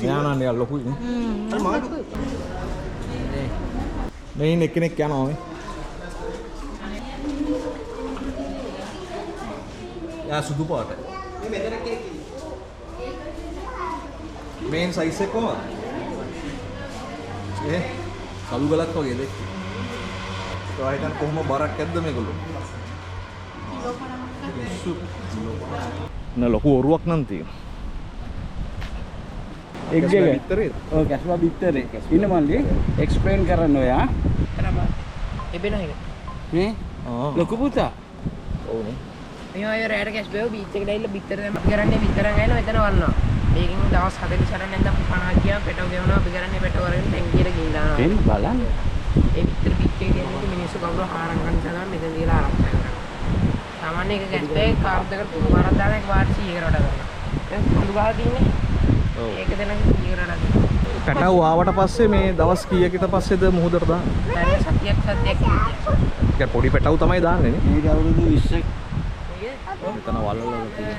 යානන්නේ යා ලොකුයි නේ. මේ ඉන්න එක්කෙනෙක් යනවා මේ. යා සුදු පාට. මේ මෙතන කේක්. මේන් සයිස් එක කොහමද? කළු ගලක් වගේ දෙක. ඔය හිතන්න කොහොම බරක් ඇද්ද මේගොල්ලෝ? න ලොකු ඔරුවක් නම් තියෙනවා. එක් එක විතරේ. ඔව් කැස්බා බිත්තරේ. ඉන්න මල්ලි එක්ස්ප්ලেইন කරන්න ඔයා. එබෙන එක. මේ ලොකු පුතා. ඔව්නේ. මේ අය රැයට කැස්බාව බීච් එකට ඇවිල්ලා බිත්තර දැම්ම. අපි කරන්නේ බිත්තරන් ඇවිල්ලා මෙතන වන්නවා. මේකෙන් දවස් 44 නැත්නම් 50 ගියා පෙටව ගෙවනවා. අපි කරන්නේ පෙටව වරගෙන ටැංකියට ගිහින් දානවා. එන්න බලන්න. ඒ බිත්තර බීච් එකේ තියෙන මිනිස්සු කවුරු හාරම් ගන්න සදා මෙතන දීලා ආරක්ෂා කරනවා. සාමාන්‍ය එක කැස්බාවේ කාර් දෙකට තුන පාරක් දාලා එක වාට 100කට වඩා ගන්නවා. දැන් පොඩු ගාලා තියෙන්නේ. ඔව්. ඒක දෙනක 100කට වඩා ගන්නවා. පැටව ආවට පස්සේ මේ දවස් කීයකට පස්සේද මුහුදට දාන්නේ? දැන් සතියක් ඒක පොඩි පැටව තමයි දාන්නේ නේ. මේක අවුරුදු 20ක්. මෙතන වලවල තියෙන.